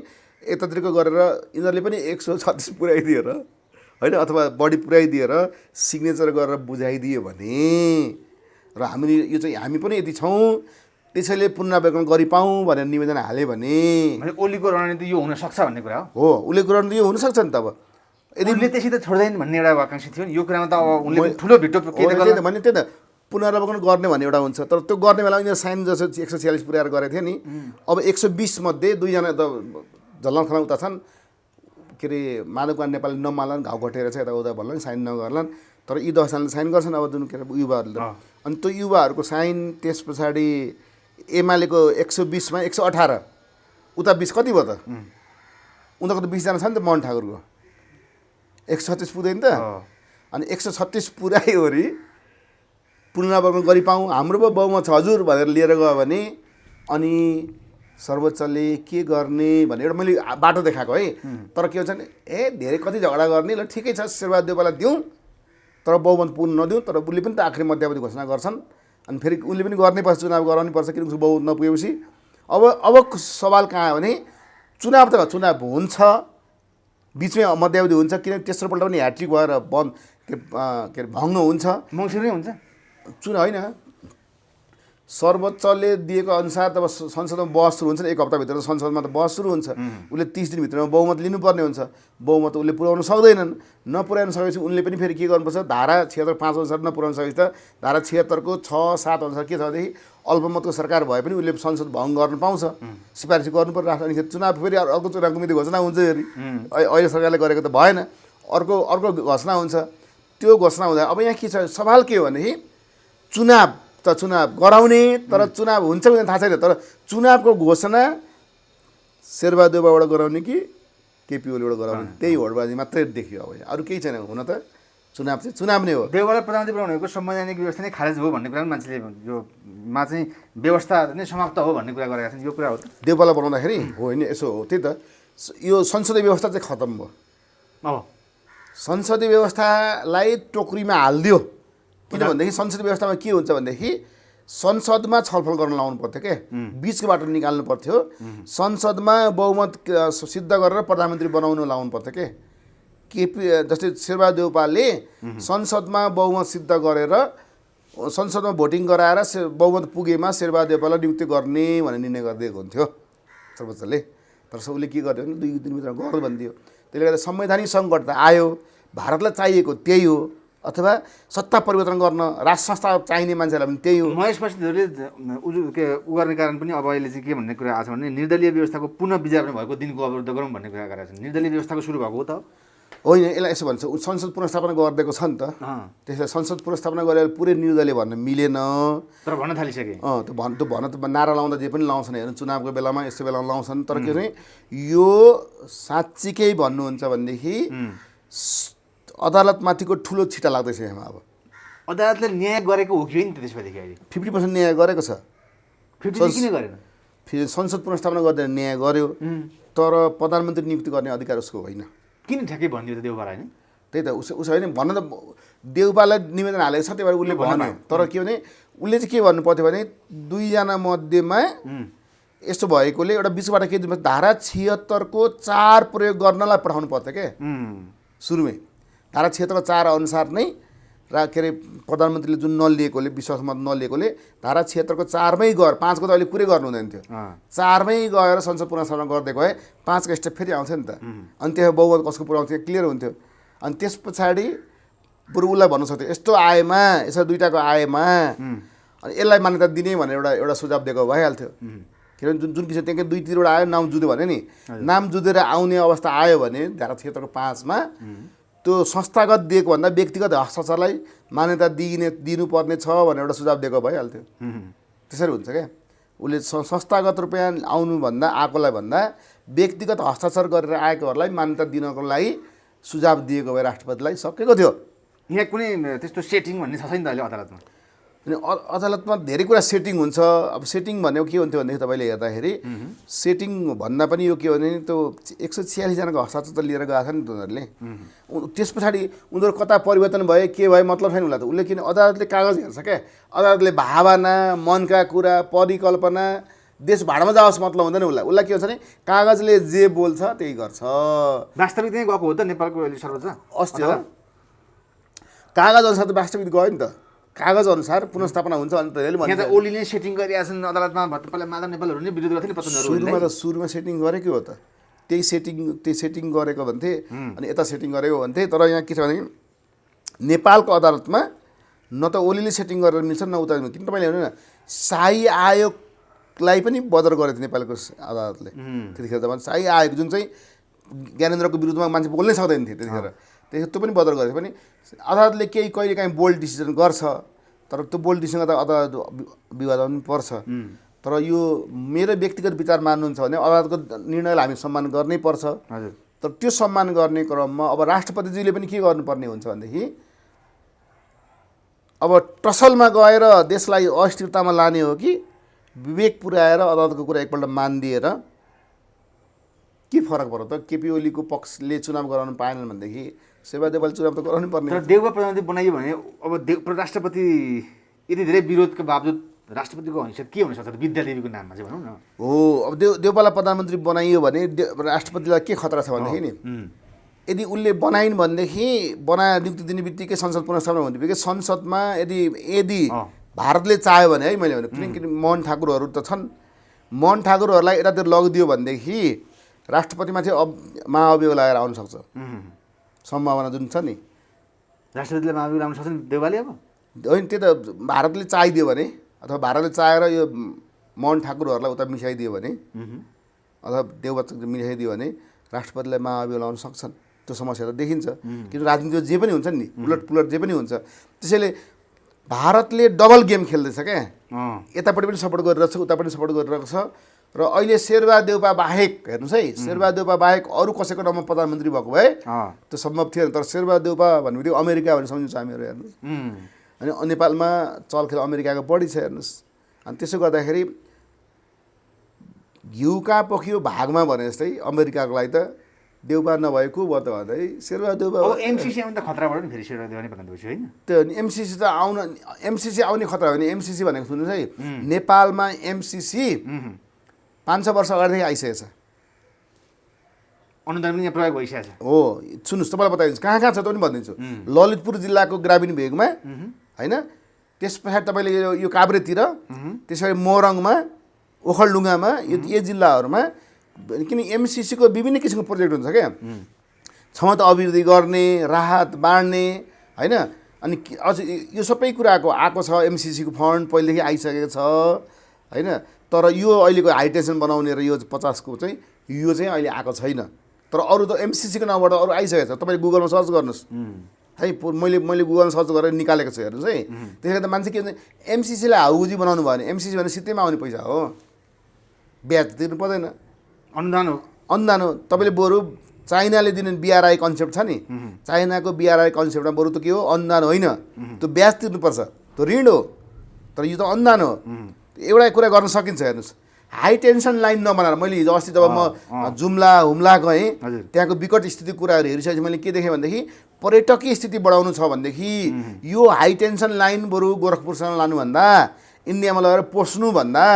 यतातिरको गरेर यिनीहरूले पनि 136 पुऱ्याइदिएर होइन, अथवा बढी पुऱ्याइदिएर सिग्नेचर गरेर बुझाइदियो भने र हामी पनि यति छौँ, त्यसैले पुनरावलोकन गरिपाउँ भनेर निवेदन हाल्यो भने ओलीको रणनीति यो हुनसक्छ भन्ने कुरा हो। उसले रणनीति यो हुनसक्छ नि त। अब यदि उसले त्यसै त छोड्दैन भन्ने एउटा आकाङ्क्षा थियो नि, यो कुरामा त अब उनले ठुलो भिटो भने त्यही त पुनरावलोकन गर्ने भन्ने एउटा हुन्छ। तर त्यो गर्ने बेला यिनीहरू साइन जसो 146 पुऱ्याएर गरेको थियो नि, अब 120 मध्ये 2 जना त झल्लाङ खलाङ उता छन्, के अरे माधव कुमार नेपालले नमान्लान्, घाउ घटेर छ यताउता भन्लान्, साइन नगर्लान्, तर यी 10 जनाले साइन गर्छन्। अब जुन के अरे युवाहरूले त, अनि त्यो युवाहरूको साइन त्यस पछाडि एमालेको 120 मा 118 उता 20 कति भयो त, उनीहरूको त 20जना छ नि त मोहन ठाकुरको, 136 पुग्दैन त। अनि 136 पुऱ्यायो अरे पुनरावलोकन गरिपाउँ, हाम्रो पो बहुमत छ हजुर भनेर लिएर गयो भने अनि सर्वोच्चले के गर्ने भनेर एउटा मैले बाटो देखाएको है। तर के हुन्छ भने धेरै कति झगडा गर्ने, ल ठिकै छ शेरबहादुर देउवालाई दिउँ तर बहुमत पुग्न नदिउँ, तर उसले पनि त आखिरी मध्यावधि घोषणा गर्छन्, अनि फेरि उनले पनि गर्नै पर्छ, चुनाव गराउनै पर्छ, किनकि बहुमत नपुगेपछि अब सवाल कहाँ आयो भने चुनाव त चुनाव हुन्छ, बिचमै मध्यावधि हुन्छ, किनकि तेस्रोपल्ट पनि ह्याट्रिक भएर के अरे भङ्ग हुन्छ, मङ्सिरमै हुन्छ चुनाव होइन। सर्वोच्चले दिएको अनुसार तब संसदमा बहस सुरु हुन्छ नि, 1 हप्ताभित्र संसदमा त बहस सुरु हुन्छ, उसले 30 दिनभित्रमा बहुमत लिनुपर्ने हुन्छ, बहुमत उसले पुर्याउन सक्दैनन्। नपुर्याउन सकेपछि उनले पनि फेरि के गर्नुपर्छ, धारा 76(5) अनुसार नपुर्याउन सकेपछि त धारा 76 को 6-7 अनुसार के छ भनेदेखि अल्पमतको सरकार भए पनि उसले संसद भङ्ग गर्न पाउँछ, सिफारिस गर्नु पर्छ। अनि चुनाव फेरि अर्को चुनावको मिति घोषणा हुन्छ, फेरि अहिले सरकारले गरेको त भएन, अर्को घोषणा हुन्छ। त्यो घोषणा हुँदा अब यहाँ के छ, सवाल के हो भनेदेखि चुनाव गराउने, तर चुनाव हुन्छ कि थाहा छैन, तर चुनावको घोषणा शेरबहादुर देउवाबाट गराउने कि केपी ओलीबाट गराउने, त्यही होडबाजी मात्रै देखियो। अब अरू केही छैन, हुन त चुनाव चाहिँ चुनाव नै हो। देउवालाई प्रधानमन्त्री बनाउनेको संवैधानिक व्यवस्था नै खारेज भयो भन्ने कुरा मान्छेले योमा चाहिँ व्यवस्था नै समाप्त हो भन्ने कुरा गरेका छन्, यो कुरा हो त? देउवालाई बनाउँदाखेरि होइन, यसो हो, त्यही त यो संसदीय व्यवस्था चाहिँ खतम भयो। संसदीय व्यवस्थालाई टोकरीमा हालिदियो, किनभनेदेखि संसदीय व्यवस्थामा के हुन्छ भनेदेखि संसदमा छलफल गर्न लाउनु पर्थ्यो क्या, बिचको बाटो निकाल्नु पर्थ्यो, संसदमा बहुमत सिद्ध गरेर प्रधानमन्त्री बनाउनु लाउनु पर्थ्यो क्या। केपी जस्तै शेरबहादुर देउवाले संसदमा बहुमत सिद्ध गरेर संसदमा भोटिङ गराएर बहुमत पुगेमा शेरबहादुर देउवालाई नियुक्ति गर्ने भन्ने निर्णय गरिदिएको हुन्थ्यो सर्वोच्चले। तर उसले के गर्यो भने 2 दिनभित्र गर भनिदियो। त्यसले गर्दा संवैधानिक सङ्कट त आयो, भारतलाई चाहिएको त्यही हो, अथवा सत्ता परिवर्तन गर्न राष्ट्र संस्था चाहिने मान्छेलाई पनि त्यही हो। महेश बस्नेतहरूले उ गर्ने कारण पनि अब अहिले चाहिँ के भन्ने कुरा आएको छ भने निर्दलीय व्यवस्थाको पुनः विज्ञापन भएको दिनको अवरुद्ध गरौँ भन्ने कुरा गरेका छन्। निर्दलीय व्यवस्थाको सुरु भएको हो त होइन, यसलाई यसो भन्छ संसद पुनर्स्थापना गरिदिएको छ नि त, त्यसलाई संसद पुनर्स्थापना गरेर पुरै निर्दलीय भन्न मिलेन, तर भन्न थालिसके। त्यो भन त नारा लाउँदा जे पनि लाउँछन्, हेर्नु चुनावको बेलामा यस्तो बेलामा लाउँछन्, तर के भने यो साँच्चीकै भन्नुहुन्छ भनेदेखि अदालतमाथिको ठुलो छिटा लाग्दैछ यहाँ। अब अदालतले न्याय गरेको हो कि नि त्यसपछि अहिले 50% न्याय गरेको छ। 50 किन गरेन? फेरि संसद पुनर्स्थापना गरेर न्याय गर्यो, तर प्रधानमन्त्री नियुक्ति गर्ने अधिकार उसको होइन। किन ठ्याक्कै भनिदियो त देउपालाई नि? त्यही त उसो होइन भन्न त देउपालाई निवेदन हालेको छ, त्यही भएर उसले भन्यो। तर के भने उसले चाहिँ के भन्नु पर्थ्यो भने 2 जना मध्येमा यस्तो भएकोले एउटा बिचबाट के धारा 76 को 4 प्रयोग गर्नलाई पठाउनु पर्थ्यो क्या सुरुमै। धारा 76 को 4 अनुसार नै के अरे प्रधानमन्त्रीले जुन नलिएकोले, विश्वासमत नलिएकोले धारा 76 को 4 मै गएर 5 को त अहिले पुरै गर्नु हुँदैन थियो, 4 मै गएर संसद पुनर्स्थापना गरिदिएको भए 5 को स्टेप फेरि आउँथ्यो नि त। अनि त्यो बहुमत कसको पुऱ्याउँथ्यो क्लियर हुन्थ्यो। अनि त्यस पछाडि बरु उसलाई भन्नु सक्थ्यो यस्तो आएमा, यसो दुईटाको आएमा अनि यसलाई मान्यता दिने भनेर एउटा सुझाव दिएको भइहाल्थ्यो। किनभने जुन किसिम त्यहाँकै 2-3वटा आयो, नाम जुद्यो भने नि, नाम जुधेर आउने अवस्था आयो भने धारा 76 को 5 मा त्यो संस्थागत दिएको भन्दा व्यक्तिगत हस्ताक्षरलाई मान्यता दिनुपर्ने छ भनेर एउटा सुझाव दिएको भइहाल्थ्यो। त्यसरी हुन्छ क्या। उसले संस्थागत रूपमा आउनुभन्दा आएकोलाई भन्दा व्यक्तिगत हस्ताक्षर गरेर आएकोहरूलाई मान्यता दिनको लागि सुझाव दिएको भए राष्ट्रपतिलाई सकेको थियो। यहाँ कुनै त्यस्तो सेटिङ भन्ने छ छैन त अहिले अदालतमा? अनि अदालतमा धेरै कुरा सेटिङ हुन्छ। अब सेटिङ भनेको के हुन्थ्यो भनेदेखि तपाईँले हेर्दाखेरि सेटिङ भन्दा पनि यो के हो भने त्यो 146 जनाको हस्ताक्षर त लिएर गएको छ नि उनीहरूले। त्यस पछाडि उनीहरू कता परिवर्तन भए के भयो मतलब छैन उसलाई त। उसले किन अदालतले कागज हेर्छ क्या, अदालतले भावना, मनका कुरा, परिकल्पना देश भाडामा जाओस् मतलब हुँदैन उसलाई। उसलाई के हुन्छ भने कागजले जे बोल्छ त्यही गर्छ। वास्तविक त्यही गएको हो त नेपालको अहिले सर्वोच्च अस्ति हो, कागज अनुसार त वास्तविक गयो नि त। कागज अनुसार पुनर्स्थापना हुन्छ अनि त यहाँ त ओलीले सेटिङ गरिरहेका छन् अदालतमा। पहिला माधव नेपालहरू नै विरोध गर्थे नि पत्रकारहरू। सुरुमा सेटिङ गरेकै हो त, त्यही सेटिङ गरेको भन्थे अनि यता सेटिङ गरेको भन्थे। तर यहाँ के छ भने नेपालको अदालतमा न त ओलीले सेटिङ गरेर मिल्छ न उता। किन तपाईँले हेर्नु न, शाही आयोगलाई पनि बदर गरेको थियो नेपालको अदालतले त्यतिखेर। त शाही आयोग जुन चाहिँ ज्ञानेन्द्रको विरुद्धमा मान्छे बोल्नै सक्दैन थियो त्यतिखेर, त्यो पनि बदर गरेको पनि। अदालतले केही कहिले काहीँ बोल्ड डिसिजन गर्छ, तर त्यो बोल्ड डिसिजन त अदालत विवादमा पनि पर्छ। तर यो मेरो व्यक्तिगत विचार मान्नुहुन्छ भने अदालतको निर्णयलाई हामी सम्मान गर्नै पर्छ। तर त्यो सम्मान गर्ने क्रममा अब राष्ट्रपतिजीले पनि के गर्नुपर्ने हुन्छ भनेदेखि अब टसलमा गएर देशलाई अस्थिरतामा लाने हो कि विवेक पुर्याएर अदालतको कुरा एकपल्ट मानिदिएर के फरक पर्यो त? केपी ओलीको पक्षले चुनाव गराउनु पाएनन् भनेदेखि शेरबहादुर देउवाले चुनाव त गराउनै पर्ने। तर देउवा प्रधानमन्त्री बनाइयो भने अब राष्ट्रपति यति धेरै विरोधको बावजुद राष्ट्रपतिको हैसियत के हुनसक्छ विद्यादेवीको नाममा चाहिँ भनौँ न? हो, अब देउपालाई प्रधानमन्त्री बनाइयो भने राष्ट्रपतिलाई के खतरा छ भनेदेखि नि, यदि उसले बनाइन् भनेदेखि नियुक्ति दिने बित्तिकै संसद पुनर्स्थापना हुने बित्तिकै संसदमा यदि भारतले चाह्यो भने है, मैले भने किनकि मोहन ठाकुरहरू त छन्, मोहन ठाकुरहरूलाई यतातिर लगिदियो भनेदेखि राष्ट्रपतिमाथि महाअभियोग लागेर आउन सक्छ सम्भावना जुन छ नि। राष्ट्रपतिले महाअभियोग लाउन सक्छ नि देउवाले? अब होइन, त्यो त भारतले चाहिदियो भने अथवा भारतले चाहेर यो मोहन ठाकुरहरूलाई उता मिसाइदियो भने अथवा देउवा मिसाइदियो भने राष्ट्रपतिलाई महाअभियोग लाउन सक्छन्। त्यो समस्या त देखिन्छ। किन राजनीतिमा जे पनि हुन्छ नि, उलटपुलट जे पनि हुन्छ। त्यसैले भारतले डबल गेम खेल्दैछ क्या, यतापट्टि पनि सपोर्ट गरिरहेको छ, उतापट्टि सपोर्ट गरिरहेको छ। र अहिले शेरबहादुर देउवा बाहेक हेर्नुहोस् है, शेरबहादुर देउवा बाहेक अरू कसैको नाममा प्रधानमन्त्री भएको भए त्यो सम्भव थिएन। तर शेरबहादुर देउवा भन्ने अमेरिका भनेर सम्झिन्छ हामीहरू हेर्नुहोस्। अनि नेपालमा चलखेल अमेरिकाको बढी छ हेर्नुहोस्। अनि त्यसो गर्दाखेरि घिउ कहाँ पोखियो भागमा भने जस्तै अमेरिकाको लागि त देउवा नभएको भयो त भन्दै शेरबहादुर देउवा। अब एमसिसी आउने त खतरा बढ्यो नि फेरि शेरबहादुर देउवा नै प्रधानमन्त्री होइन? त्यो एमसिसी त एमसिसी आउने खतरा हो भने एमसिसी भनेको सुन्नुहोस् है, नेपालमा एमसिसी 500 वर्ष अगाडिदेखि आइसकेको छ। अनुदान पनि यहाँ प्रयोग भइसकेको छ। हो, सुन्नुहोस् तपाईँलाई बताइदिन्छु कहाँ छ त पनि भनिदिन्छु। ललितपुर जिल्लाको ग्रामीण भेगमा होइन, त्यस पछाडि तपाईँले यो काभ्रेतिर, त्यसरी मोरङमा, ओखलढुङ्गामा, यो जिल्लाहरूमा। किन एमसिसीको विभिन्न किसिमको प्रोजेक्ट हुन्छ क्या। क्षमता अभिवृद्धि गर्ने, राहत बाँड्ने, होइन। अनि अझ यो सबै कुराको आएको छ, एमसिसीको फन्ड पहिलेदेखि आइसकेको छ, होइन। तर यो अहिलेको हाई टेन्सन बनाउने र यो 50को चाहिँ यो चाहिँ अहिले आएको छैन। तर अरू त एमसिसीको नामबाट अरू आइसकेको छ। तपाईँले गुगलमा सर्च गर्नुहोस् है, मैले गुगलमा सर्च गरेर निकालेको छु, हेर्नुहोस् है। त्यसले गर्दा मान्छे के भन्छ, एमसिसीलाई हाउजी बनाउनु भयो भने एमसिसी भने सित्तैमा आउने पैसा हो, ब्याज तिर्नु पर्दैन, अनुदान हो। अनुदान हो। तपाईँले बरु चाइनाले दिने बिआरआई कन्सेप्ट छ नि, चाइनाको बिआरआई कन्सेप्टमा बरु त के हो, अनुदान होइन, त्यो ब्याज तिर्नुपर्छ, त्यो ऋण हो। तर यो त अनुदान हो। एउटा कुरा गर्न सकिन्छ, हेर्नुहोस्। हाई टेन्सन लाइन नबनाएर, मैले हिजो अस्ति जब म जुम्ला हुम्ला गएँ, त्यहाँको विकट स्थिति कुराहरू हेरिसकेपछि मैले के देखेँ भनेदेखि, पर्यटकीय स्थिति बढाउनु छ भनेदेखि यो हाई टेन्सन लाइन बरु गोरखपुरसँग लानुभन्दा, इन्डियामा लगेर पोस्नुभन्दा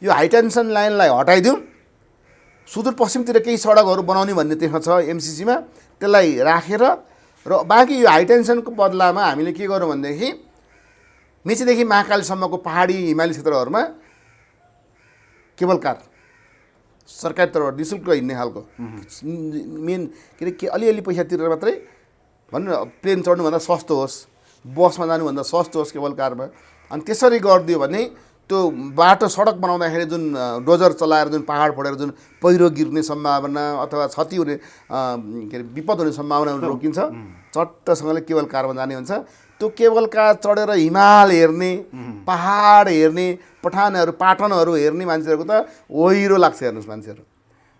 यो हाई टेन्सन लाइनलाई हटाइदिउँ, सुदूरपश्चिमतिर केही सडकहरू बनाउने भन्ने त्यसमा छ एमसिसीमा, त्यसलाई राखेर र बाँकी यो हाई टेन्सनको बदलामा हामीले के गरौँ भनेदेखि मेचीदेखि महाकालीसम्मको पहाडी हिमाली क्षेत्रहरूमा केबल कार सरकारी तर्फबाट निःशुल्क हिँड्ने खालको मेन के अलिअलि पैसा तिरेर मात्रै भन्नु, प्लेन चढ्नुभन्दा सस्तो होस्, बसमा जानुभन्दा सस्तो होस् केबल कारमा। अनि त्यसरी गरिदियो भने त्यो बाटो सडक बनाउँदाखेरि जुन डोजर चलाएर जुन पहाड फोडेर जुन पहिरो गिर्ने सम्भावना अथवा क्षति हुने के अरे विपद हुने सम्भावना रोकिन्छ। चट्टसँगले केबल कारमा जाने हुन्छ। त्यो केबल कार चढेर हिमाल हेर्ने, पहाड हेर्ने, पठानहरू पाटनहरू हेर्ने मान्छेहरूको त ओहिरो लाग्छ, हेर्नुहोस् मान्छेहरू।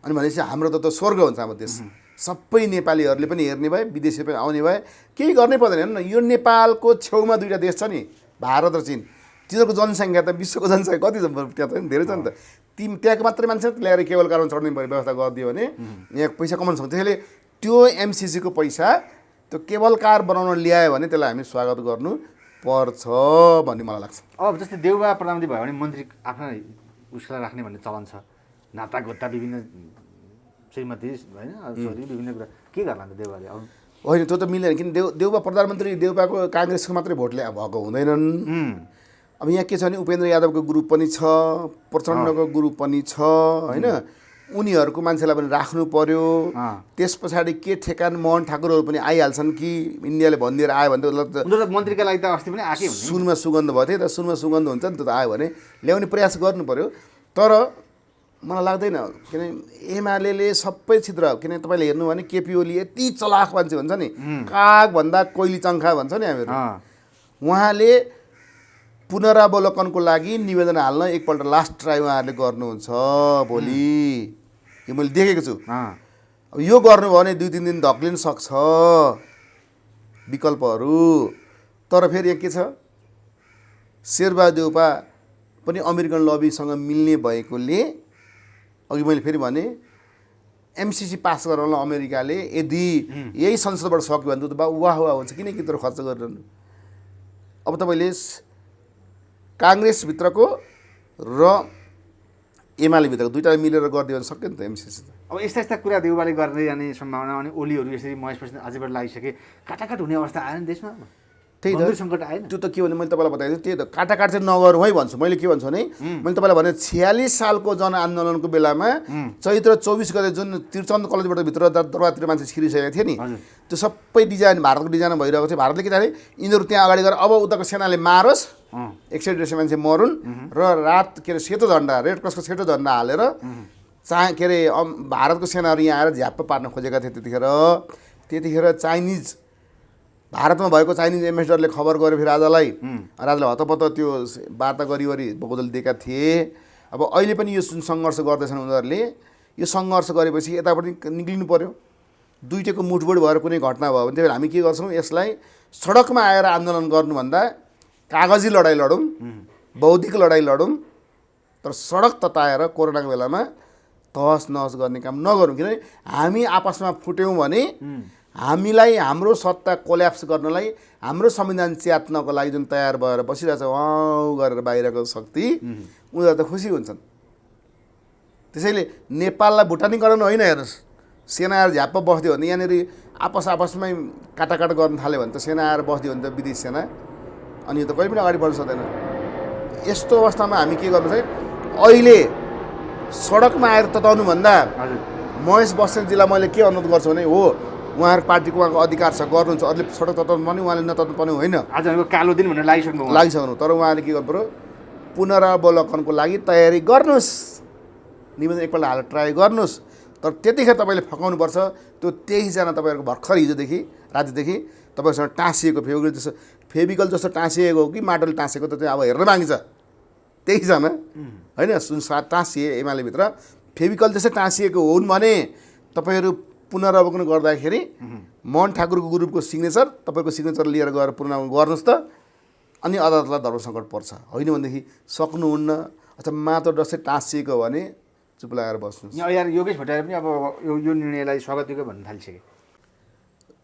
अनि भनेपछि हाम्रो त स्वर्ग हुन्छ हाम्रो देश। सबै नेपालीहरूले पनि हेर्ने भए, विदेशी पनि आउने भए, केही गर्नै पर्दैन। हेर्नु न, यो नेपालको छेउमा दुईवटा देश छ नि, भारत र चीन। तिनीहरूको जनसङ्ख्या त विश्वको जनसङ्ख्या कति छ, त्यहाँ त धेरै छ नि त। त्यहाँको मात्रै मान्छे ल्याएर केबल कारमा चढ्ने व्यवस्था गरिदियो भने यहाँ पैसा कमाउन सक्छ। त्यसैले त्यो एमसिसीको पैसा त्यो केबल कार बनाउन ल्यायो भने त्यसलाई हामी स्वागत गर्नु पर्छ भन्ने मलाई लाग्छ। अब जस्तै देउबा प्रधानमन्त्री भयो भने मन्त्री आफ्नै उसलाई राख्ने भन्ने चलन छ, नातागोता विभिन्न श्रीमती होइन छोरी विभिन्न कुरा, के गर्ला त देउबाले? अब होइन, त्यो त मिलेन। किन देउबा प्रधानमन्त्री देउबाको काङ्ग्रेसको मात्रै भोटले भएको हुँदैनन्। अब यहाँ के छ भने उपेन्द्र यादवको ग्रुप पनि छ, प्रचण्डको ग्रुप पनि छ, होइन। उनीहरूको मान्छेलाई पनि राख्नु पर्यो। त्यस पछाडि के ठेकान मोहन ठाकुरहरू पनि आइहाल्छन् कि इन्डियाले भनिदिएर आयो भने त मन्त्रीका लागि त अस्ति पनि आएकै हुन्छ, सुनमा सुगन्ध भयो थियो त, सुनमा सुगन्ध हुन्छ नि त, आयो भने ल्याउने प्रयास गर्नु पर्यो। तर मलाई लाग्दैन, किनभने एमाले सबै क्षेत्र, किनभने तपाईँले हेर्नु भने केपी ओली यति चलाख मान्छे भन्छ नि, कागभन्दा कोइली चङ्खा भन्छ नि हामीहरू। उहाँले पुनरावलोकनको लागि निवेदन हाल्न एकपल्ट लास्ट ट्राई उहाँहरूले गर्नुहुन्छ भोलि, यो मैले देखेको छु। अब यो गर्नुभयो भने 2-3 दिन धक्लिन सक्छ विकल्पहरू। तर फेरि यहाँ के छ, शेरबहादुर देउपा पनि अमेरिकन लबीसँग मिल्ने भएकोले अघि मैले फेरि भने एमसिसी पास गराउन अमेरिकाले यदि यही संसदबाट सक्यो भने त वाह वाह हुन्छ, किन त्यत्रो खर्च गरिरहनु। अब तपाईँले काङ्ग्रेसभित्रको र एमालेभित्रको दुईवटा मिलेर गरिदियो भने सक्यो नि त एमसिसी। अब यस्ता यस्ता कुरा देउबाले गर्दै जाने सम्भावना, अनि ओलीहरू यसरी महेश प्रसाद अझैबाट लागिसके, काटाकाट हुने अवस्था आएन देशमा? त्यही त सङ्कट आएन। त्यो त के भने मैले तपाईँलाई बताइदिएँ, त्यही त काटाकाट चाहिँ नगरौँ है भन्छु। मैले के भन्छु भने, मैले तपाईँलाई भने 46 सालको जनआन्दोलनको बेलामा चैत्र 24 गते जुन त्रिचन्द कलेजबाट भित्र दरबारतिर मान्छे छिरिसकेको थियो नि, त्यो सबै डिजाइन भारतको डिजाइन भइरहेको थियो। भारतले के थाले, यिनीहरू त्यहाँ अगाडि गएर अब उताको सेनाले मारोस्, 150 मान्छे मरुन् र रात के अरे सेतो झन्डा, रेड क्रसको सेतो झन्डा हालेर के अरे भारतको सेनाहरू यहाँ आएर झ्याप्प पार्न खोजेका थिए। त्यतिखेर चाइनिज भारतमा भएको चाइनिज एम्बेसडरले खबर गर्यो फेरि राजालाई हतपत त्यो वार्ता गरिवरी बगोदल दिएका थिए। अब अहिले पनि यो जुन सङ्घर्ष गर्दैछन् उनीहरूले, यो सङ्घर्ष गरेपछि यतापट्टि निक्लिनु पर्यो। दुईटैको मुठभुड भएर कुनै घटना भयो भने त्यही भएर हामी के गर्छौँ, यसलाई सडकमा आएर आन्दोलन गर्नुभन्दा कागजी लडाइँ लडौँ, बौद्धिक लडाइँ लडौँ, तर सडक तताएर कोरोनाको बेलामा तहस नहस गर्ने काम नगरौँ। किनभने हामी आपसमा फुट्यौँ भने हामीलाई हाम्रो सत्ता कोल्याप्स गर्नलाई, हाम्रो संविधान च्यात्नको लागि जुन तयार भएर बसिरहेछ वाउ गरेर बाहिरको शक्ति, उनीहरू त खुसी हुन्छन्। त्यसैले नेपाललाई भुटानीकरण होइन, हेर्नुहोस्, सेना आएर झ्याप्प बस्दियो भने यहाँनिर आपसमै काटाकाट गर्न थाल्यो भने त सेना आएर बस्दियो भने त विदेशी सेना, अनि यो त कहिले पनि अगाडि बढ्न सक्दैन। यस्तो अवस्थामा हामी के गर्नु चाहिँ, अहिले सडकमा आएर तताउनुभन्दा महेश बस्नेतजीलाई मैले के अनुरोध गर्छु भने, हो उहाँहरूको पार्टीको उहाँको अधिकार छ गर्नुहुन्छ, अरूले सडक तताउनु पनि उहाँले नतताउनु पर्ने होइन, आज भनेको कालो दिन भनेर लागिसक्नु भयो। लागिसक्नु। तर उहाँले के गर्नु पऱ्यो, पुनरावलोकनको लागि तयारी गर्नुहोस्, निवेदन एकपल्ट हालेर ट्राई गर्नुहोस्। तर त्यतिखेर तपाईँले फकाउनुपर्छ। त्यो 23जना तपाईँहरूको भर्खर हिजोदेखि रातिदेखि तपाईँहरूसँग टाँसिएको फेभिकल जस्तो टाँसिएको हो कि माटोले टाँसेको, त त्यो अब हेर्न बाँकी छ। 23जना होइन टाँसिए एमालेभित्र फेभिकल जस्तै टाँसिएको हुन् भने तपाईँहरू पुनरावलोकन गर्दाखेरि मोहन ठाकुरको ग्रुपको सिग्नेचर तपाईँको सिग्नेचर लिएर गएर पुनरावलोकन गर्नुहोस् त, अनि अदालतलाई धर्म सङ्कट पर्छ। होइन भनेदेखि सक्नुहुन्न, अथवा माटो जस्तै टाँसिएको हो भने चुप लगाएर बस्नुहोस्। यहाँ यार योगेश भट्टराईले पनि अब यो निर्णयलाई स्वागत भन्नु थालिसके।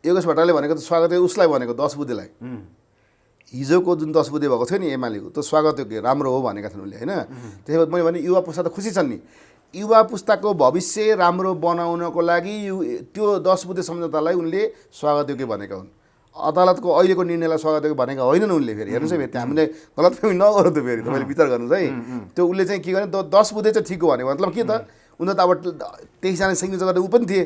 योगेश भट्टराईले भनेको त स्वागत उसलाई भनेको 10 बुधेलाई, हिजोको जुन 10 बुधे भएको थियो नि एमालेको, त्यो स्वागत राम्रो हो भनेका थिएन उनले होइन। त्यसै भएर मैले भने युवा पुस्ता त खुसी छन् नि, युवा पुस्ताको भविष्य राम्रो बनाउनको लागि त्यो 10 बुधे सम्झौतालाई उनले स्वागतयोग्य भनेका हुन्। अदालतको अहिलेको निर्णयलाई स्वागतयोग्य भनेका होइनन् उनले। फेरि हेर्नुहोस् है, फेरि हामीले गलतफहमी नगरौँ त, फेरि तपाईँले विचार गर्नुहोस् है। त्यो उसले चाहिँ के गर्ने, 10 बुधे चाहिँ ठिक हो भने मतलब के त, उनीहरू त अब 23जना सिग्नेचर गर्ने ऊ पनि थिए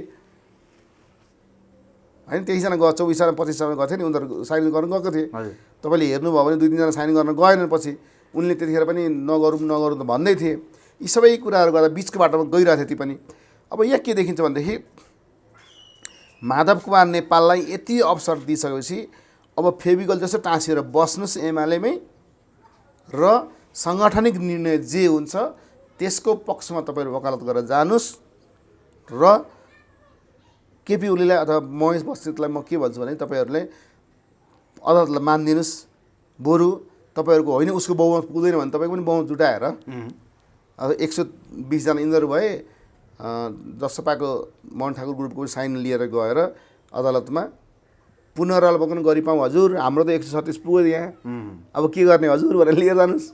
होइन, 23जना गयो, 24जना 25जना गएको थियो नि, उनीहरू साइन गर्न गएको थिए। तपाईँले हेर्नुभयो भने 2-3जना साइन गर्न गएनन्। पछि उनले त्यतिखेर पनि नगरौँ नगरौँ त भन्दै थिए। यी सबै कुराहरू गर्दा बिचको बाटोमा गइरहेको थियो ती पनि। अब यहाँ के देखिन्छ भनेदेखि माधव कुमार नेपाललाई यति अवसर दिइसकेपछि अब फेभिकल जस्तो टाँसिएर बस्नुहोस् एमालेमै, र साङ्गठनिक निर्णय जे हुन्छ त्यसको पक्षमा तपाईँहरू वकालत गरेर जानुहोस्। र केपी ओलीलाई अथवा महेश बस्नेतलाई म के भन्छु भने तपाईँहरूले अदालतलाई मानिदिनुहोस्। बरु तपाईँहरूको होइन उसको बहुमत पुग्दैन भने तपाईँको पनि बहुमत जुटाएर अब 120 जना यिनीहरू भए, जसपाको मोहन ठाकुर ग्रुपको साइन लिएर गएर अदालतमा पुनरावलोकन गरिपाउँ हजुर, हाम्रो त 136 पुग्यो यहाँ, अब के गर्ने हजुर भनेर लिएर जानुहोस्।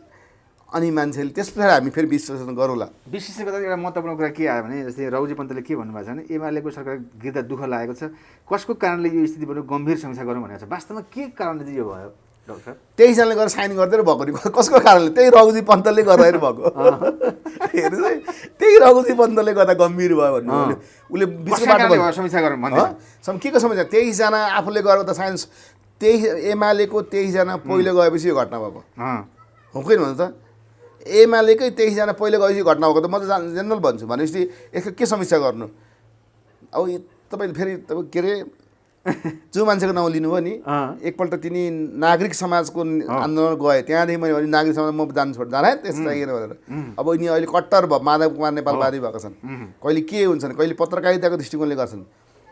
अनि मान्छेले त्यस पछाडि हामी फेरि विश्लेषण गरौँला। विश्लेषण गर्दा एउटा महत्त्वपूर्ण कुरा के आयो भने, जस्तै राउजी पन्तले के भन्नुभएको छ भने एमालेको सरकार गिर्दा दुःख लागेको छ, कसको कारणले यो स्थिति बरु गम्भीर समीक्षा गरौँ भनेको छ। वास्तवमा के कारणले चाहिँ यो भयो डाक्टर? 23जनाले गएर साइन गरिदिएर भएको नि, कसको कारणले? त्यही रघुजी पन्तले गर्दाखेरि भएको। हेर्नुहोस् है, त्यही रघुजी पन्तले गर्दा गम्भीर भयो भन्नु उसले बिचको बाटो समीक्षा गरौँ भन्दै के को समस्या? 23जना आफूले गरेको त साइन्स 23 एमालेको 23जना पहिले गएपछि यो घटना भएको हो कि भन्नु त? एमालेकै 23जना पहिले गएपछि घटना भएको त म त जेनरल भन्छु। भनेपछि यसको के समीक्षा गर्नु? अब तपाईँले फेरि तपाईँ के अरे जो मान्छेको नाउँ लिनुभयो नि, एकपल्ट तिनी नागरिक समाजको आन्दोलन गए, त्यहाँदेखि मैले भने नागरिक समाज म जानु छोड जाने त्यस चाहिएन भनेर। अब यिनी अहिले कट्टर माधव कुमार नेपालवादी भएको छन्। कहिले के हुन्छन्, कहिले पत्रकारिताको दृष्टिकोणले गर्छन्।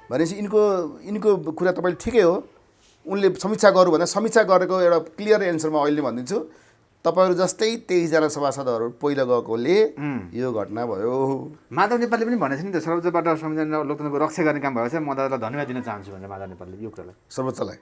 भनेपछि यिनको कुरा तपाईँले ठिकै हो, उनले समीक्षा गरौँ भने समीक्षा गरेको एउटा क्लियर एन्सर म अहिले भनिदिन्छु। तपाईँहरू जस्तै 23जना सभासदहरू पहिला गएकोले यो घटना भयो। माधव नेपालले पनि भनेको छ नि त, सर्वोच्चबाट संविधान र लोकतन्त्रको रक्षा गर्ने काम भएको छ, म अदालतलाई धन्यवाद दिन चाहन्छु भनेर माधव नेपालले यो कुरालाई, सर्वोच्चलाई।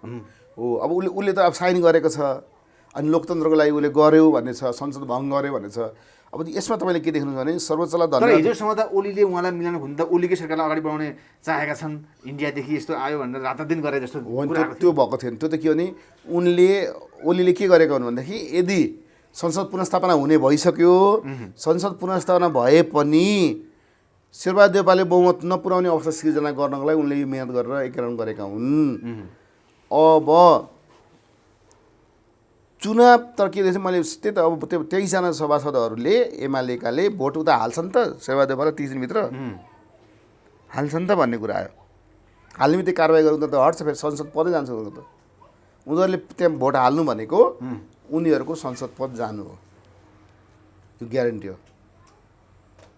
हो, अब उसले त अब साइन गरेको छ, अनि लोकतन्त्रको लागि उसले गर्यो भन्ने छ, संसद भङ्ग गर्यो भन्ने छ। अब यसमा तपाईँले के देख्नुहुन्छ भने सर्वोच्चलाई धन्यवाद। हिजोसम्म त ओलीले उहाँलाई मिलाउन हुन त ओलीकै सरकारलाई अगाडि बढाउने चाहेका छन्, इन्डियादेखि यस्तो आयो भनेर रातदिन गरे जस्तो त्यो भएको थिएन। त्यो त के हो नि, ओलीले के गरेको हुन् भनेदेखि यदि संसद पुनर्स्थापना हुने भइसक्यो, संसद पुनर्स्थापना भए पनि शेरबहादुर देउपाले बहुमत नपुर्याउने अवस्था सिर्जना गर्नको लागि उनले यो मेहनत गरेर एकीकरण गरेका हुन्। अब चुनाव त के रहेछ, मैले त्यही त अब त्यो 23जना सभासदहरूले एमालेकाले भोट उता हाल्छन् त, शेरबहादुर देउपाले 30 दिनभित्र हाल्छन् त भन्ने कुरा आयो। हाल्ने बित्तिकै कारवाही गर्नु त हट्छ, फेरि संसद पदै जान्छ उनीहरू त। उनीहरूले त्यहाँ भोट हाल्नु भनेको उनीहरूको संसद पद जानु हो, यो ग्यारेन्टी हो।